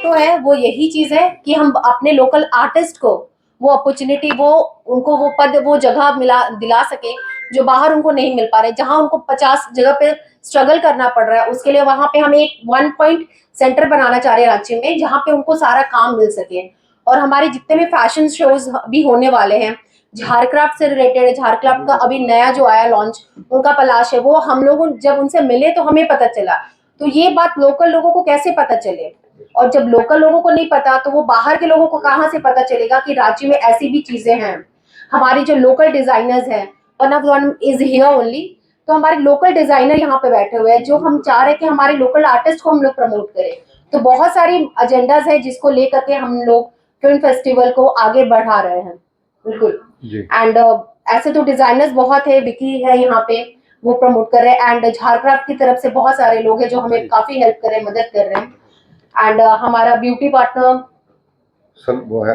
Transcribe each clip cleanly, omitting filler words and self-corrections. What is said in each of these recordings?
मोटो है वो यही चीज है कि हम अपने लोकल आर्टिस्ट को वो अपॉर्चुनिटी, वो उनको वो पद, वो जगह दिला सके जो बाहर उनको नहीं मिल पा रहे, जहां उनको 50 जगह पे स्ट्रगल करना पड़ रहा है। उसके लिए वहां पे हम एक 1 पॉइंट सेंटर बनाना चाह रहे हैं रांची में, जहां पे उनको सारा काम मिल सके। और हमारे जितने भी फैशन शोज भी होने वाले हैं, झारक्राफ्ट से रिलेटेड है, झारक्राफ्ट का अभी नया जो आया लॉन्च, उनका पलाश है, वो हम लोग जब उनसे मिले तो हमें पता चला। तो ये बात लोकल लोगों को कैसे पता चले, और जब लोकल लोगों को नहीं पता तो वो बाहर के लोगों को कहाँ से पता चलेगा कि रांची में ऐसी भी चीजें हैं। हमारी जो लोकल डिजाइनर्स हैं, one of one is here only, तो हमारे लोकल डिजाइनर यहाँ पे बैठे हुए हैं, जो हम चाह रहे हैं कि हमारे लोकल आर्टिस्ट को हम लोग प्रमोट करें। तो बहुत सारी एजेंडाज है जिसको लेकर के हम लोग फिल्म फेस्टिवल को आगे बढ़ा रहे हैं। बिल्कुल। एंड ऐसे तो डिजाइनर्स बहुत है, विकी है यहाँ पे, वो प्रमोट कर रहे हैं। एंड झारक्राफ्ट की तरफ से बहुत सारे लोग हैं जो हमें काफी हेल्प कर रहे हैं, मदद कर रहे हैं। एंड हमारा ब्यूटी पार्टनर वो है,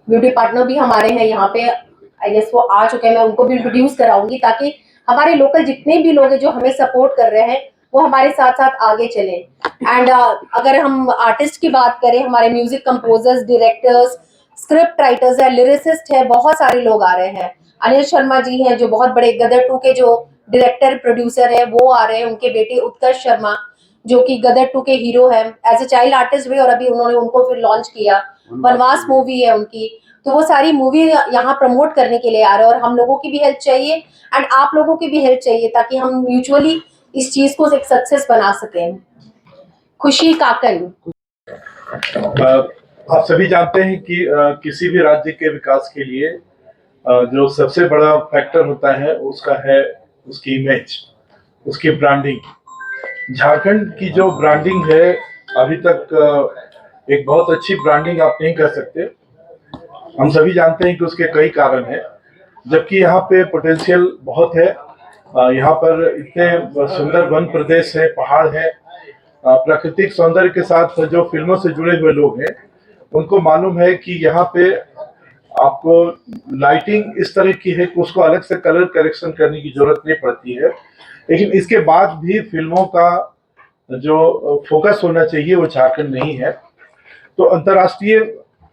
ब्यूटी पार्टनर भी हमारे हैं यहाँ पे, आई गेस वो आ चुके हैं, मैं उनको भी इंट्रोड्यूस कराऊंगी ताकि हमारे लोकल जितने भी लोग हैं जो हमें सपोर्ट कर रहे हैं वो हमारे साथ साथ आगे चले। एंड अगर हम आर्टिस्ट की बात करें, हमारे music composers, directors, script writers है, लिरिसिस्ट है, बहुत सारे लोग आ रहे हैं। अनिल शर्मा जी हैं जो बहुत बड़े गदर 2 के जो डायरेक्टर प्रोड्यूसर है, वो आ रहे हैं। उनके बेटे उत्कर्ष शर्मा जो कि गदर 2 के हीरो है, एज ए चाइल्ड आर्टिस्ट भी, और अभी उन्होंने उनको फिर लॉन्च किया, वनवास मूवी है उनकी। तो वो सारी मूवी यहाँ प्रमोट करने के लिए आ रहे हैं, और हम लोगों की भी हेल्प चाहिए एंड आप लोगों की भी हेल्प चाहिए ताकि हम म्यूचुअली इस चीज को एक सक्सेस बना सकें। खुशी काकन, आप सभी जानते हैं कि किसी भी राज्य के विकास के लिए जो सबसे बड़ा फैक्टर होता है उसका है उसकी इमेज, उसकी ब्रांडिंग। झारखंड की जो ब्रांडिंग है अभी तक एक बहुत अच्छी ब्रांडिंग आप नहीं कर सकते। हम सभी जानते हैं कि उसके कई कारण हैं, जबकि यहाँ पे पोटेंशियल बहुत है। यहाँ पर इतने सुंदर वन प्रदेश है, पहाड़ है, प्राकृतिक सौंदर्य के साथ जो फिल्मों से जुड़े हुए लोग हैं उनको मालूम है कि यहाँ पे आपको लाइटिंग इस तरह की है कि उसको अलग से कलर करेक्शन करने की जरूरत नहीं पड़ती है। लेकिन इसके बाद भी फिल्मों का जो फोकस होना चाहिए वो झारखंड नहीं है। तो अंतर्राष्ट्रीय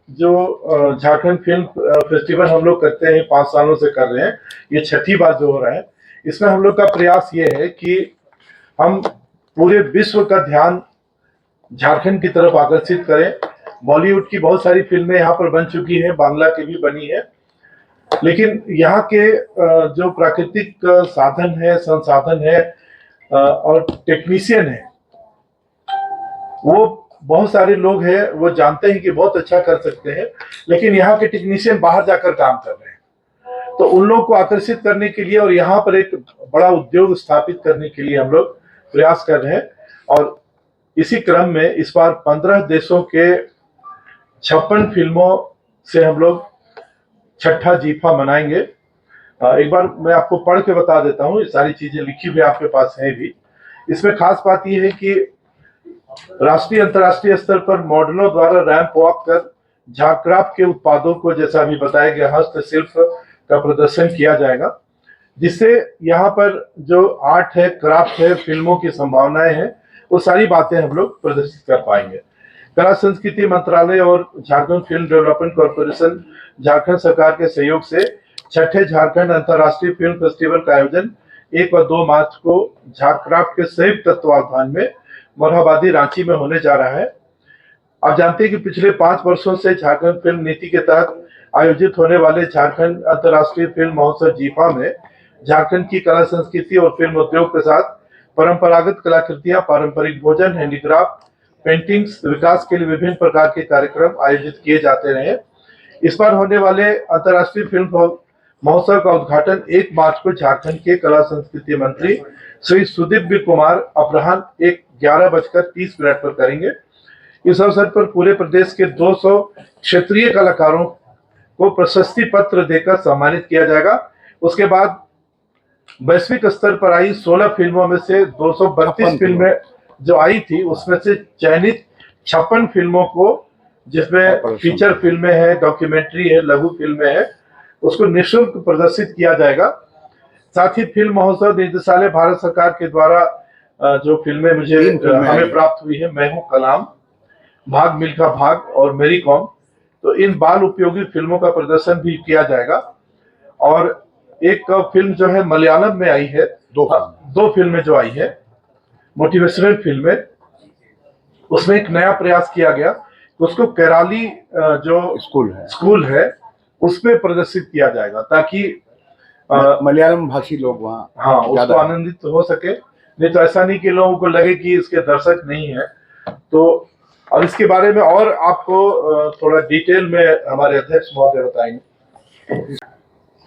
जो झारखंड फिल्म फेस्टिवल हम लोग करते हैं, 5 सालों से कर रहे हैं, ये 6ठी बार जो हो रहा है, इसमें हम लोग का प्रयास ये है कि हम पूरे विश्व का ध्यान झारखंड की तरफ आकर्षित करें। बॉलीवुड की बहुत सारी फिल्में यहाँ पर बन चुकी हैं, बांग्ला की भी बनी है, लेकिन यहाँ के जो प्राकृतिक साधन है, संसाधन है और टेक्नीशियन है, वो बहुत सारे लोग हैं, वो जानते हैं कि बहुत अच्छा कर सकते हैं, लेकिन यहाँ के टेक्नीशियन बाहर जाकर काम कर रहे हैं। तो उन लोगों को आकर्षित करने के लिए और यहाँ पर एक बड़ा उद्योग स्थापित करने के लिए हम लोग प्रयास कर रहे हैं। और इसी क्रम में इस बार 15 देशों के 56 फिल्मों से हम लोग 6ठा जीफा मनाएंगे। एक बार मैं आपको पढ़ के बता देता हूँ, ये सारी चीजें लिखी हुई आपके पास है भी। इसमें खास बात यह है कि राष्ट्रीय अंतर्राष्ट्रीय स्तर पर मॉडलों द्वारा रैंप वॉक कर झारक्राफ्ट के उत्पादों को, जैसा अभी बताया गया, हस्तशिल्प का प्रदर्शन किया जाएगा, जिससे यहाँ पर जो आर्ट है, क्राफ्ट है, फिल्मों की संभावनाएं हैं, वो सारी बातें हम लोग प्रदर्शित कर पाएंगे। कला संस्कृति मंत्रालय और Jharkhand film development corporation Jharkhand सरकार के सहयोग से 6ठे झारखंड अंतर्राष्ट्रीय फिल्म फेस्टिवल का आयोजन 1 और 2 मार्च को झारक्राफ्ट के संयुक्त तत्वावधान में मोरहाबादी, रांची में होने जा रहा है। आप जानते हैं कि पिछले 5 वर्षों से झारखंड फिल्म नीति के तहत आयोजित होने वाले झारखंड अंतर्राष्ट्रीय फिल्म महोत्सव जीफा में झारखंड की कला संस्कृति और फिल्म उद्योग के साथ परंपरागत कलाकृतियां, पारंपरिक भोजन, हैंडीक्राफ्ट, पेंटिंग्स विकास के लिए विभिन्न प्रकार के कार्यक्रम आयोजित किए जाते रहे। इस बार होने वाले अंतर्राष्ट्रीय फिल्म महोत्सव का उद्घाटन 1 मार्च को झारखंड के कला संस्कृति मंत्री श्री सुदीव्य कुमार अपराह्न 11:30 पर करेंगे। इस अवसर पर पूरे प्रदेश के 200 क्षेत्रीय कलाकारों को प्रशस्ति पत्र देकर सम्मानित किया जाएगा। उसके बाद वैश्विक स्तर पर आई 16 फिल्मों में से 232 फिल्में जो आई थी, उसमें से चयनित 56 फिल्मों को, जिसमें फीचर फिल्में हैं, डॉक्यूमेंट्री है, लघु फिल्में हैं, उसको निःशुल्क प्रदर्शित किया जाएगा। साथ ही फिल्म महोत्सव निदेशालय भारत सरकार के द्वारा जो फिल्में हमें प्राप्त हुई है, मैं हूं कलाम, भाग मिल्खा भाग और मेरी कॉम, तो इन बाल उपयोगी फिल्मों का प्रदर्शन भी किया जाएगा। और एक फिल्म जो है मलयालम में आई है, दो फिल्में जो आई है मोटिवेशनल फिल्में, उसमें एक नया प्रयास किया गया, उसको केराली जो स्कूल है उस पे प्रदर्शित किया जाएगा, ताकि मलयालम भाषी लोग वहाँ हाँ उसको आनंदित हो सके। नहीं तो ऐसा नहीं कि लोगों को लगे कि इसके दर्शक नहीं है। तो और इसके बारे में और आपको थोड़ा डिटेल में हमारे अध्यक्ष महोदय बताएंगे।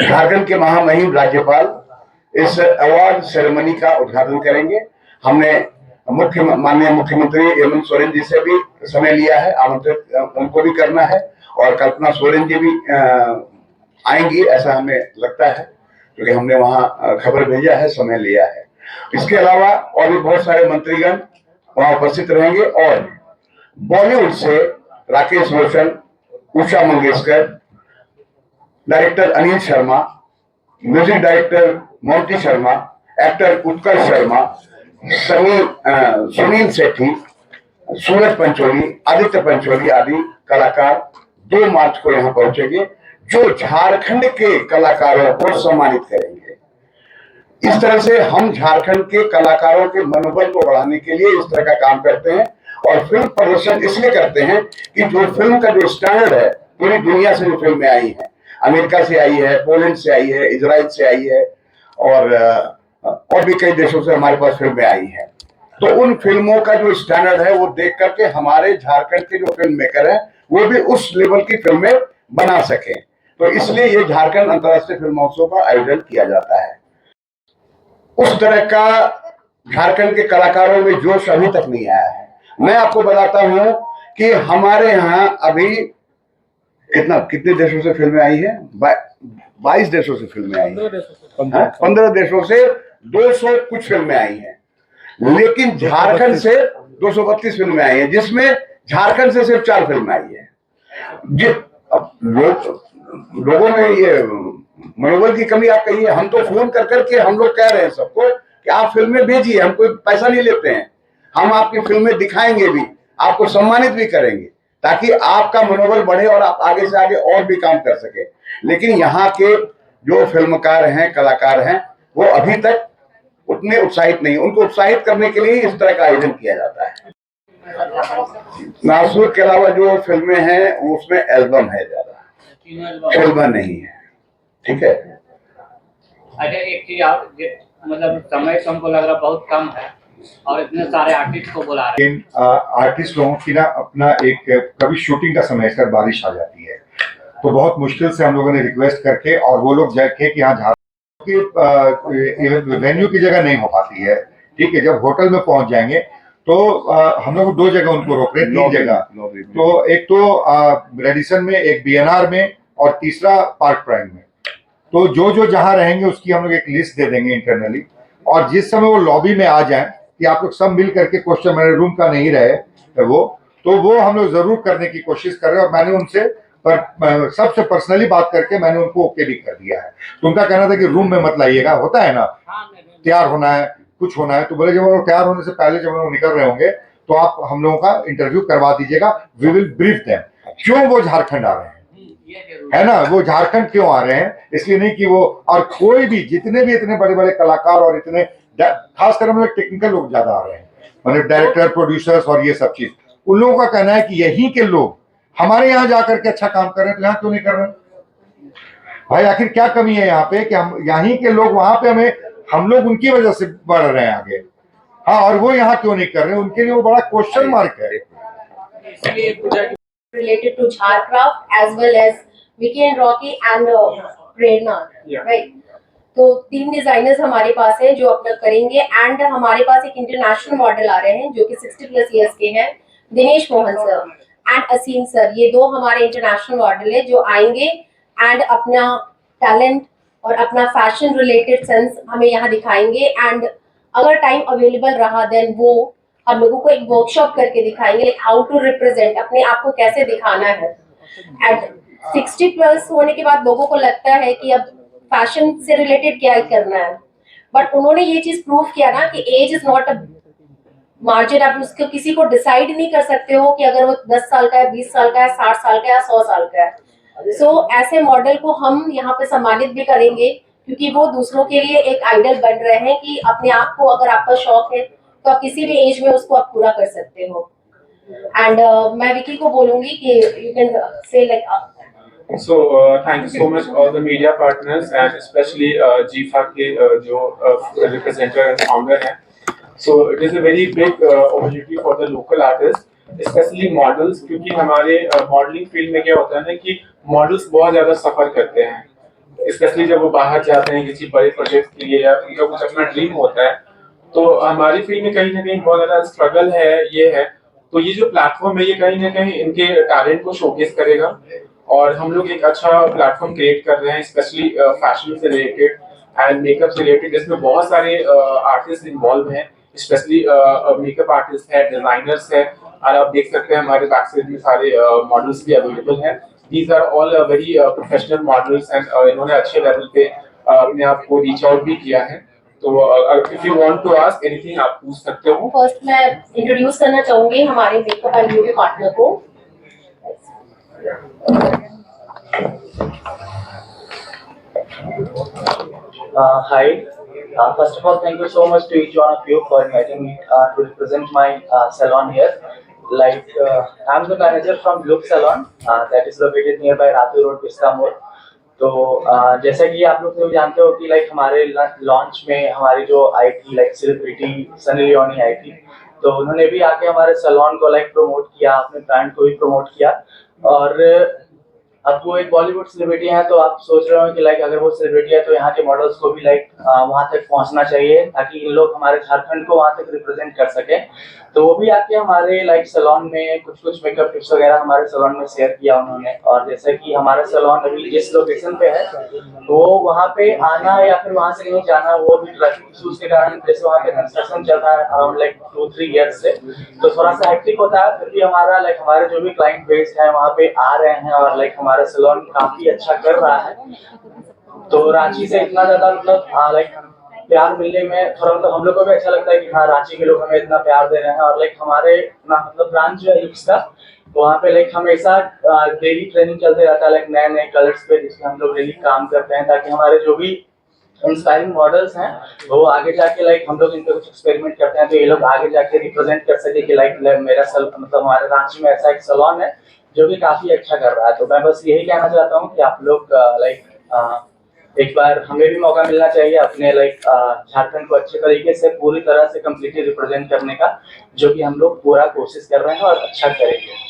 झारखंड के महामहिम राज्यपाल इस अवार्ड सेरेमनी का उद्घाटन करेंगे। हमने माननीय मुख्यमंत्री हेमंत सोरेन जी से भी समय लिया है, आमंत्रित उनको भी करना है, और कल्पना सोरेन जी भी आएंगी ऐसा हमें लगता है, क्योंकि हमने वहां खबर भेजा है, समय लिया है। इसके अलावा और भी बहुत सारे मंत्रीगण वहां उपस्थित रहेंगे, और बॉलीवुड से Rakesh Roshan, Usha Mangeshkar, director Anil Sharma, music director Monty Sharma, actor Utkarsh Sharma, Sunil Sethi, Suraj Pancholi, Aditya Pancholi आदि कलाकार 2 मार्च को यहाँ पहुंचेंगे, जो झारखंड के कलाकारों को सम्मानित करेंगे। इस तरह से हम झारखंड के कलाकारों के मनोबल को बढ़ाने के लिए इस तरह का काम करते हैं, और फिल्म प्रदर्शन इसलिए करते हैं कि जो फिल्म का जो स्टैंडर्ड है, पूरी दुनिया से जो फिल्में आई हैं, अमेरिका से आई है, पोलैंड से आई है, इजराइल से आई है, और भी कई देशों से हमारे पास फिल्में आई हैं। तो उन फिल्मों का जो स्टैंडर्ड है वो देख करके हमारे झारखंड के जो फिल्म मेकर हैं वो भी उस लेवल की फिल्में बना सके। तो इसलिए ये झारखंड अंतर्राष्ट्रीय फिल्म महोत्सव का आयोजन किया जाता है। उस तरह का झारखंड के कलाकारों में जोश अभी तक नहीं आया है। मैं आपको बताता हूं कि हमारे यहाँ अभी कितने देशों से फिल्में आई है? 22 देशों से फिल्में आई हैं, 15 देशों से 200 कुछ फिल्में आई हैं, लेकिन झारखंड से 232 फिल्में आई हैं, जिसमें झारखंड से सिर्फ 4 फिल्में आई है। लोगों में ये मनोबल की कमी आप कहिए। हम तो फोन कर करके हम लोग कह रहे हैं सबको कि आप फिल्में भेजिए, हम कोई पैसा नहीं लेते हैं, हम आपकी फिल्में दिखाएंगे भी, आपको सम्मानित भी करेंगे, ताकि आपका मनोबल बढ़े और आप आगे से आगे और भी काम कर सके। लेकिन यहाँ के जो फिल्मकार हैं, कलाकार हैं, वो अभी तक उतने उत्साहित नहीं। उनको उत्साहित करने के लिए इस तरह का आयोजन किया जाता है। नासूर के अलावा जो फिल्में हैं उसमें एल्बम है, ज्यादा फिल्म नहीं है। ठीक है। अच्छा, एक चीज आप मतलब समय तो हमको लग रहा बहुत कम है, और इतने सारे आर्टिस्ट को बुला रहे हैं। आर्टिस्ट लोगों की ना अपना एक कभी शूटिंग का समय अगर बारिश आ जाती है तो बहुत मुश्किल से हम लोगों ने रिक्वेस्ट करके, और वो लोग जाके कि हाँ झारखंड की वेन्यू की जगह नहीं हो पाती है। ठीक है, जब होटल में पहुंच जाएंगे तो हम लोग 2 जगह उनको रोक रहे हैं, 3 जगह। तो एक तो रेडिसन में, एक बीएनआर में, और तीसरा पार्क प्राइम में। तो जो जहां रहेंगे उसकी हम लोग एक लिस्ट दे देंगे इंटरनली, और जिस समय वो लॉबी में आ जाए कि आप लोग सब मिल करके क्वेश्चन, मेरे रूम का नहीं रहे वो हम लोग जरूर करने की कोशिश कर रहे हैं। और मैंने उनसे सबसे पर्सनली बात करके मैंने उनको ओके भी कर दिया है। तो उनका कहना था कि रूम में मत लाइएगा, होता है ना, तैयार होना है, कुछ होना है, तो बोले जब वो तैयार होने से पहले जब वो निकल रहे होंगे तो आप हम लोगों का इंटरव्यू करवा दीजिएगा। वी विल ब्रीफ देम क्यों वो झारखंड आ रहे हैं, है ना, वो झारखंड क्यों आ रहे हैं। इसलिए नहीं कि वो, और कोई भी जितने भी इतने बड़े बड़े कलाकार और इतने खासकर हम लोग टेक्निकल लोग ज्यादा आ रहे हैं, मतलब डायरेक्टर, प्रोड्यूसर्स और ये सब चीज, उन लोगों का कहना है कि यहीं के लोग हमारे यहाँ जाकर के अच्छा काम कर रहे हैं, तो यहाँ क्यों नहीं कर रहे हैं भाई? आखिर क्या कमी है यहाँ पे कि हम यहीं के लोग वहां पे हम लोग उनकी वजह से बढ़ रहे हैं आगे, हाँ, और वो यहाँ क्यों नहीं कर रहे हैं? उनके लिए वो बड़ा क्वेश्चन मार्क है। related to Jharcraft as well as Vicky and Rocky and Prerna, right? तो 3 डिजाइनर्स हमारे पास हैं जो अपना करेंगे, एंड हमारे पास एक इंटरनेशनल मॉडल आ रहे हैं जो कि 60+ ईयर्स के हैं, Dinesh Mohan sir and Asim sir. ये 2 हमारे इंटरनेशनल मॉडल है जो आएंगे एंड अपना टैलेंट और अपना फैशन रिलेटेड सेंस हमें यहाँ दिखाएंगे। एंड अगर टाइम अवेलेबल रहा देन वो हम लोगों को एक वर्कशॉप करके दिखाएंगे, लाइक हाउ टू रिप्रेजेंट, अपने आप को कैसे दिखाना है। एट 60+ होने के बाद लोगों को लगता है कि अब फैशन से रिलेटेड क्या करना है, बट उन्होंने ये चीज प्रूव किया ना कि age is not a margin आप उसको किसी को डिसाइड नहीं कर सकते हो कि अगर वो 10 साल का है, 20 साल का है, 60 साल का है, 100 साल का है। सो ऐसे मॉडल को हम यहाँ पे सम्मानित भी करेंगे, क्योंकि वो दूसरों के लिए एक आइडल बन रहे हैं कि अपने आप को, अगर आपका शौक है तो आप किसी भी एज में उसको आप पूरा कर सकते हो। एंड मैं विकी को बोलूंगी कि you can say like So thank you so much all the media partners and especially GFA के जो representative and founder हैं. So it is a very big opportunity for the local artists, especially models, क्योंकि हमारे modelling field में क्या होता है ना कि मॉडल्स बहुत ज़्यादा सफ़र करते हैं, स्पेशली जब वो बाहर जाते हैं किसी बड़े प्रोजेक्ट के लिए या उनका कुछ अपना ड्रीम होता है। तो हमारी फील्ड में कहीं ना कहीं बहुत ज़्यादा स्ट्रगल है, ये है। तो ये जो प्लेटफॉर्म है ये कहीं ना कहीं इनके टैलेंट को शोकेस करेगा और हम लोग एक अच्छा प्लेटफॉर्म क्रिएट कर रहे हैं, स्पेशली फैशन से रिलेटेड एंड मेकअप से रिलेटेड, जिसमें बहुत सारे आर्टिस्ट इन्वॉल्व हैं, स्पेशली मेकअप आर्टिस्ट है, डिजाइनर्स है, और आप देख सकते हैं हमारे बैक साइड में सारे मॉडल्स भी अवेलेबल हैं। These are all very professional models and इन्होंने अच्छे लेवल पे अपने आप को रीच आउट भी किया है। तो if you want to ask anything आप पूछ सकते हो। फर्स्ट मैं इंट्रोड्यूस करना चाहूंगी हमारे मेकअप एंड ब्यूटी पार्टनर को। Hi. First of all, thank you so much to each one of you for inviting me to represent my salon here. I'm the manager from Look Salon, that is located nearby Ratu Road, Viskamur. तो जैसा कि आप लोग सभी जानते हो कि हमारे लॉन्च में हमारी जो आई थी सेलिब्रिटी सनी लियोनी आई थी, तो उन्होंने भी आके हमारे सैलून को प्रमोट किया, अपने ब्रांड को भी प्रमोट किया। और अब वो एक बॉलीवुड सेलिब्रिटी है, तो आप सोच रहे हो कि अगर वो सेलिब्रिटी है तो यहाँ के मॉडल्स को भी वहाँ तक पहुँचना चाहिए ताकि इन लोग हमारे झारखंड को वहाँ तक रिप्रेजेंट कर सके। तो वो भी आके हमारे सैलून में कुछ मेकअप टिप्स वगैरह हमारे सैलून में शेयर किया उन्होंने। और जैसे कि हमारा सैलून अभी जिस लोकेशन पे है तो वहाँ पे आना या फिर वहाँ से नहीं जाना, वो भी ट्रैफिक इश्यूज के कारण, जैसे वहाँ पे कंस्ट्रक्शन चल रहा है अराउंड 2-3 ईयर्स से, तो थोड़ा सा हेक्टिक होता है। फिर भी हमारा हमारे जो भी क्लाइंट बेस है वहाँ पे आ रहे हैं और हमारा सैलून काफी अच्छा कर रहा है। तो रांची से इतना ज्यादा प्यार मिलने में थोड़ा हम लोग को भी अच्छा लगता है कि हाँ, रांची के लोग हमें इतना प्यार दे रहे हैं। और हमारे ब्रांच जो है लुक्स का, तो वहाँ पे हमेशा डेली ट्रेनिंग चलते रहता है नए नए कलर्स पे, जिसमें हम लोग डेली काम करते हैं ताकि हमारे जो भी इंस्पायरिंग मॉडल्स हैं वो आगे जाके हम लोग इनके कुछ एक्सपेरिमेंट करते हैं तो ये लोग आगे जाके रिप्रेजेंट कर सके कि मेरा हमारे रांची में ऐसा एक सैलून है जो कि काफी अच्छा कर रहा है। तो मैं बस यही कहना चाहता हूँ कि आप लोग एक बार हमें भी मौका मिलना चाहिए अपने झारखंड को अच्छे तरीके से पूरी तरह से कम्प्लीटली रिप्रेजेंट करने का, जो कि हम लोग पूरा कोशिश कर रहे हैं और अच्छा करेंगे।